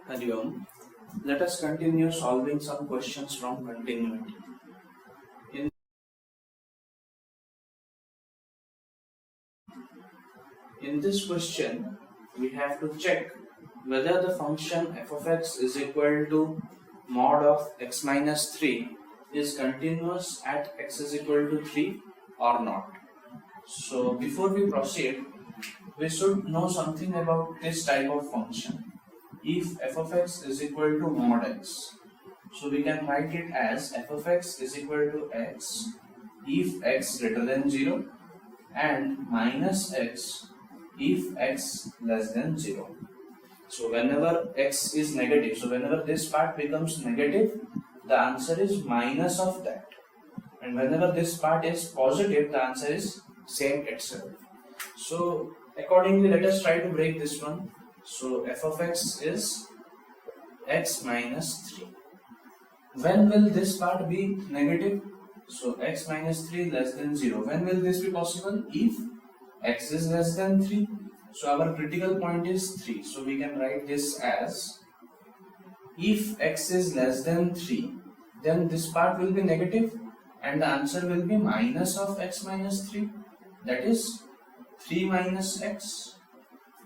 Hari Om. Let us continue solving some questions from continuity. In this question, we have to check whether the function f of x is equal to mod of x minus 3 is continuous at x is equal to 3 or not. So before we proceed, we should know something about this type of function. If f of x is equal to mod x, so we can write it as f of x is equal to x if x greater than 0 and minus x if x less than 0. So whenever x is negative, so whenever this part becomes negative, the answer is minus of that, and whenever this part is positive, the answer is same itself. So accordingly, let us try to break this one. So f of x is x minus 3. When will this part be negative? So x minus 3 less than 0. When will this be possible? If x is less than 3. So our critical point is 3. So we can write this as if x is less than 3, then this part will be negative and the answer will be minus of x minus 3. That is 3 minus x.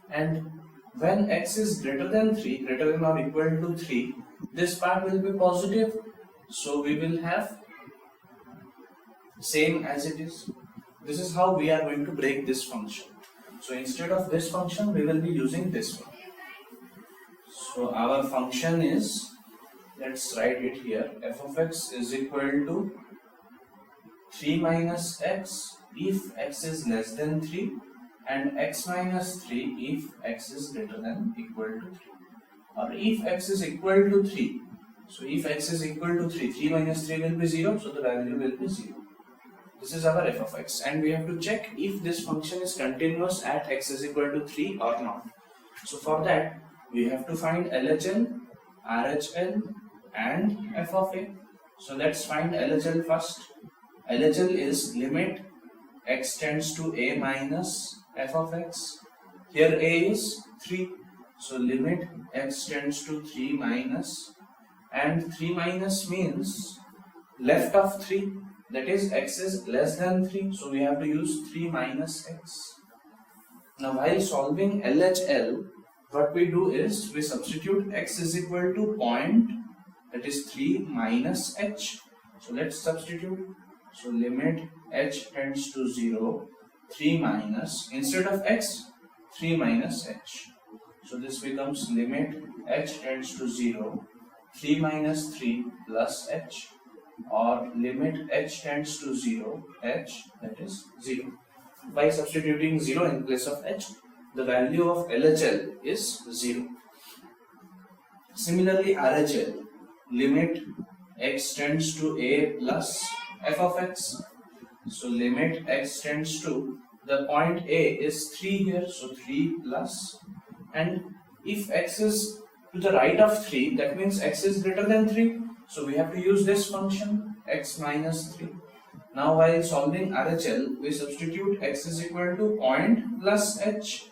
And when x is greater than 3, greater than or equal to 3, this part will be positive. So we will have same as it is. This is how we are going to break this function. So instead of this function, we will be using this one. So our function is, let's write it here, f of x is equal to 3 minus x if x is less than 3 and x minus 3 if x is greater than equal to 3, or if x is equal to 3. So if x is equal to 3, 3 minus 3 will be 0, so the value will be 0. This is our f of x, and we have to check if this function is continuous at x is equal to 3 or not. So for that, we have to find LHL, RHL and f of a. So let's find LHL first. LHL is limit x tends to a minus f of x. Here a is 3, so limit x tends to 3 minus, and 3 minus means left of 3, that is x is less than 3, so we have to use 3 minus x. Now while solving LHL, what we do is we substitute x is equal to point, that is 3 minus h. So let's substitute. So limit h tends to 0, 3 minus, instead of x, 3 minus h. So this becomes limit h tends to 0, 3 minus 3 plus h, or limit h tends to 0, h, that is 0. By substituting 0 in place of h, the value of LHL is 0. Similarly, RHL, limit x tends to a plus f of x. So limit x tends to, the point a is 3 here, so 3 plus, and if x is to the right of 3, that means x is greater than 3, so we have to use this function x minus 3. Now while solving RHL, we substitute x is equal to point plus h.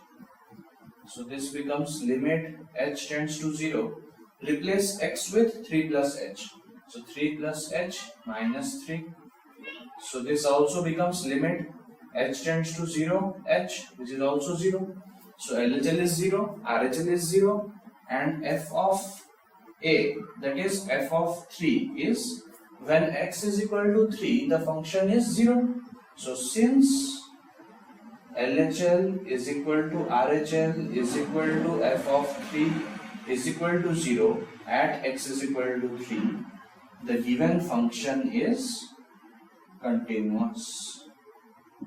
So this becomes limit h tends to 0, replace x with 3 plus h. So 3 plus h minus 3. So this also becomes limit h tends to 0, h, which is also 0. So LHL is 0, RHL is 0, and f of a, that is f of 3, is when x is equal to 3, the function is 0. So since LHL is equal to RHL is equal to f of 3 is equal to 0 at x is equal to 3, the given function is continuous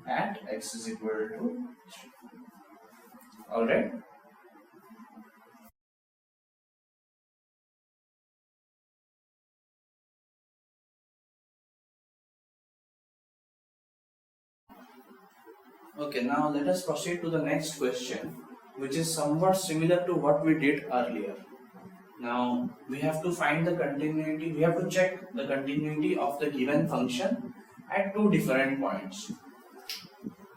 at x is equal to 3. Alright? Okay, now let us proceed to the next question, which is somewhat similar to what we did earlier. Now we have to find the continuity, we have to check the continuity of the given function at two different points.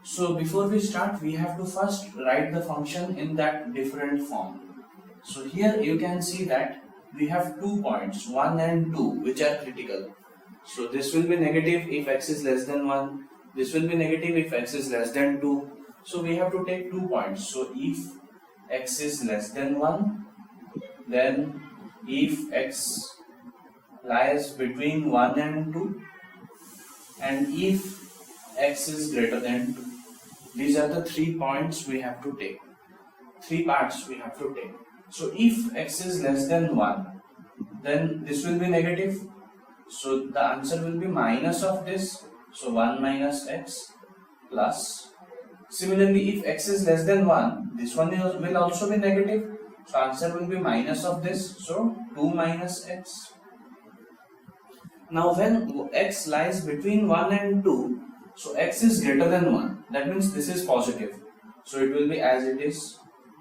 So before we start, we have to first write the function in that different form. So here you can see that we have 2 points, 1 and 2, which are critical. So this will be negative if x is less than 1. This will be negative if x is less than 2. So we have to take 2 points. So if x is less than 1, then if x lies between 1 and 2, and if x is greater than 2. These are the 3 points we have to take. 3 parts we have to take. So if x is less than 1, then this will be negative. So the answer will be minus of this. So 1 minus x plus. Similarly, if x is less than 1, this one will also be negative. So answer will be minus of this. So 2 minus x. Now when x lies between 1 and 2, so x is greater than 1. That means this is positive. So it will be as it is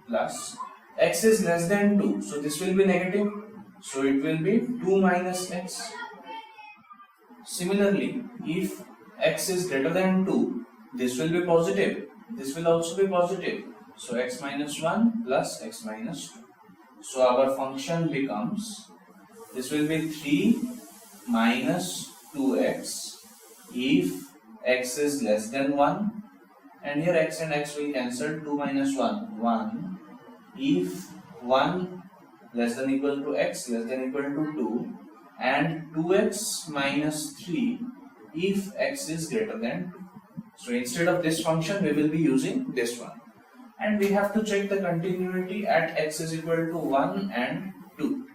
plus. X is less than 2. So this will be negative. So it will be 2 minus x. Similarly, if x is greater than 2, this will be positive. This will also be positive. So x minus 1 plus x minus 2. So our function becomes, this will be 3 minus 2x if x is less than 1, and here x and x will cancel. 2 minus 1, 1 if 1 less than equal to x less than equal to 2, and 2x minus 3 if x is greater than 2. So instead of this function we will be using this one, and we have to check the continuity at x is equal to 1 and 2.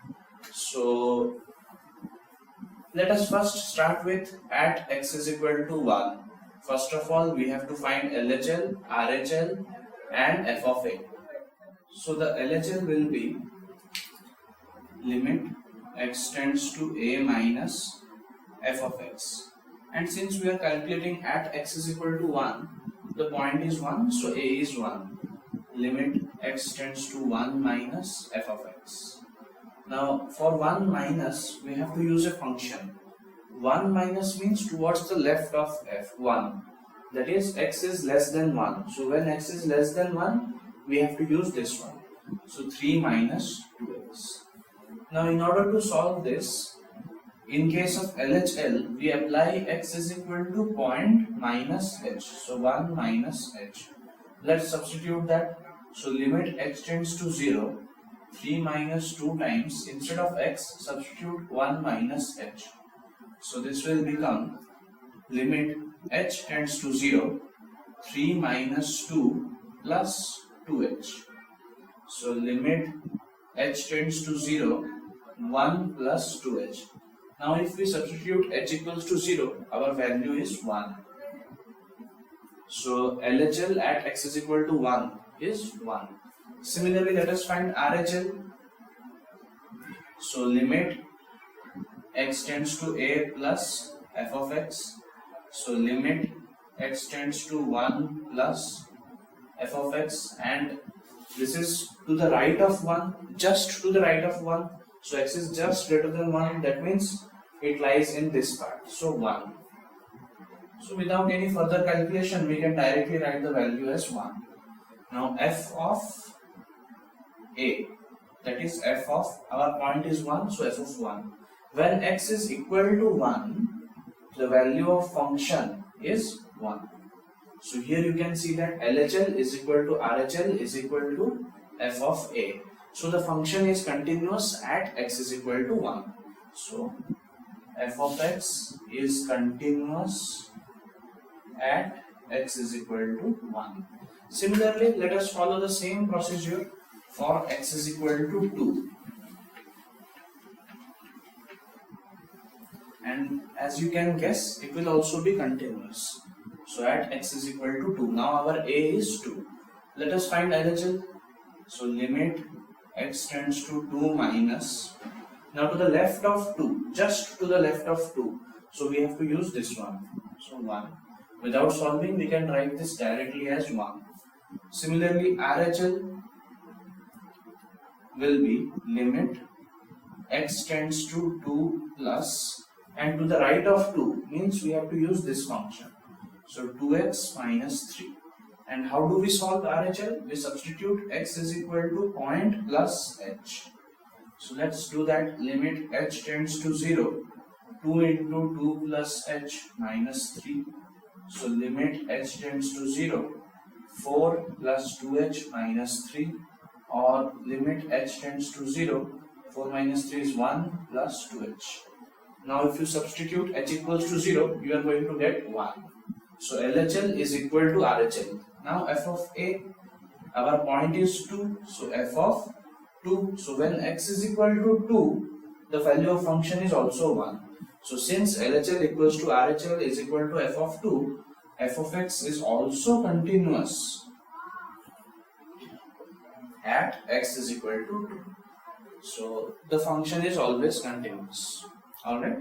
So let us first start with at x is equal to 1. First of all, we have to find LHL, RHL and f of a. So the LHL will be limit x tends to a minus f of x. And since we are calculating at x is equal to 1, the point is 1, so a is 1. Limit x tends to 1 minus f of x. Now for 1 minus, we have to use a function. 1 minus means towards the left of f1. That is, x is less than 1. So when x is less than 1, we have to use this one. So 3 minus 2x. Now in order to solve this, in case of LHL, we apply x is equal to point minus h. So 1 minus h. Let's substitute that. So limit x tends to 0. 3 minus 2 times, instead of x, substitute 1 minus h. So this will become limit h tends to 0, 3 minus 2 plus 2h. So limit h tends to 0, 1 plus 2h. Now if we substitute h equals to 0, our value is 1. So LHL at x is equal to 1 is 1. Similarly, let us find RHL. So limit x tends to a plus f of x. So limit x tends to 1 plus f of x, and this is to the right of 1, just to the right of 1. So x is just greater than 1, that means it lies in this part. So 1. So without any further calculation, we can directly write the value as 1. Now f of a, that is f of, our point is 1, so f of 1. When x is equal to 1, the value of function is 1. So here you can see that LHL is equal to RHL is equal to f of a. So the function is continuous at x is equal to 1. So f of x is continuous at x is equal to 1. Similarly, let us follow the same procedure for x is equal to 2. And as you can guess, it will also be continuous. So at x is equal to 2. Now our a is 2. Let us find LHL. So limit x tends to 2 minus. Now to the left of 2, just to the left of 2. So we have to use this one. So 1. Without solving, we can write this directly as 1. Similarly, RHL will be limit x tends to 2 plus, and to the right of 2 means we have to use this function. So 2x minus 3. And how do we solve RHL? We substitute x is equal to point plus h. So let's do that. Limit h tends to 0. 2 into 2 plus h minus 3. So limit h tends to 0. 4 plus 2h minus 3, or limit h tends to 0. 4 minus 3 is 1 plus 2h. Now if you substitute h equals to 0, you are going to get 1. So LHL is equal to RHL. Now f of a, our point is 2, so f of 2. So when x is equal to 2, the value of function is also 1. So since LHL equals to RHL is equal to f of 2, f of x is also continuous at x is equal to 2. So the function is always continuous. Alright?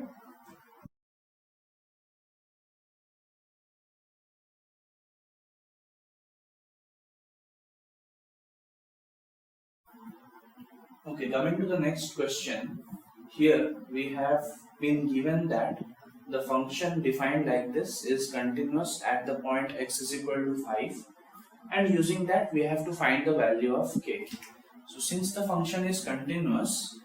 Okay, coming to the next question. Here we have been given that the function defined like this is continuous at the point x is equal to 5, and using that we have to find the value of k. So since the function is continuous,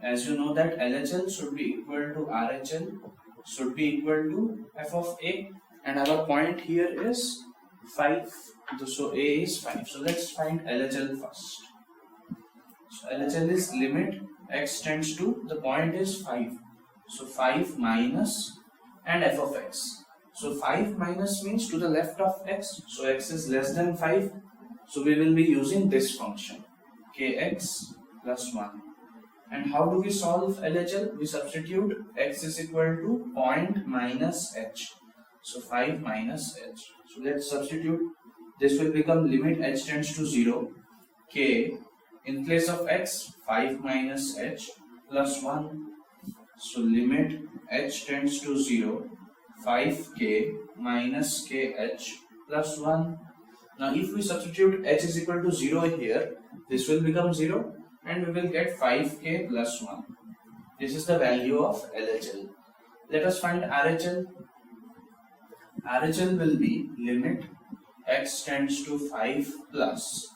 as you know that LHL should be equal to RHL should be equal to f of a, and our point here is 5, so a is 5. So let's find LHL first. So LHL is limit x tends to, the point is 5, so 5 minus and f of x. So 5 minus means to the left of x, so x is less than 5, so we will be using this function kx plus 1. And how do we solve LHL? We substitute x is equal to point minus h, so 5 minus h. So let's substitute. This will become limit h tends to 0, k, in place of x, 5 minus h plus 1. So limit h tends to 0, 5k minus kh plus 1. Now if we substitute h is equal to 0 here, this will become 0 and we will get 5k plus 1. This is the value of LHL. Let us find RHL. RHL will be limit x tends to 5 plus,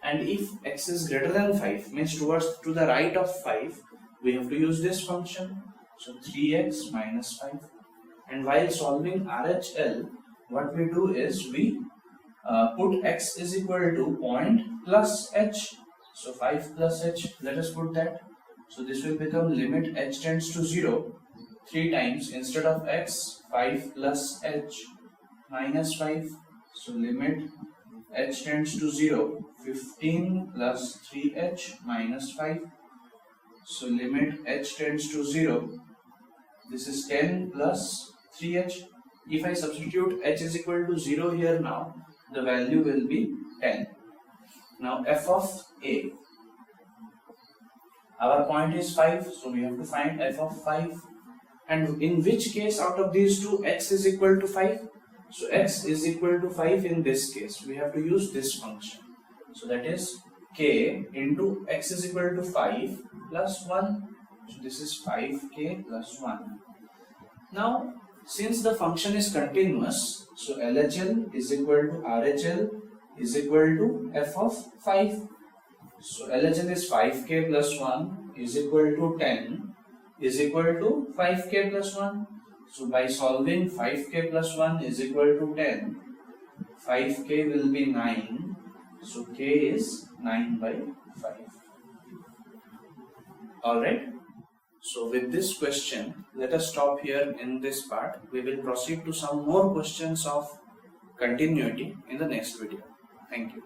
and if x is greater than 5 means to the right of 5, we have to use this function, so 3x minus 5. And while solving RHL, what we do is we put x is equal to point plus h, so 5 plus h, let us put that. So this will become limit h tends to 0 3 times, instead of x, 5 plus h minus 5, so limit h tends to 0, 15 plus 3h minus 5, so limit h tends to 0, this is 10 plus 3h. If I substitute h is equal to 0 here now, the value will be 10. Now f of a, our point is 5, so we have to find f of 5. And in which case out of these two x is equal to 5? So x is equal to 5 in this case, we have to use this function. So that is k into x is equal to 5 plus 1. So this is 5k plus 1. Now since the function is continuous, so LHL is equal to RHL is equal to f of 5. So LHL is 5k plus 1 is equal to 10 is equal to 5k plus 1. So by solving 5k plus 1 is equal to 10, 5k will be 9, so k is 9 by 5. Alright, so with this question, let us stop here in this part. We will proceed to some more questions of continuity in the next video. Thank you.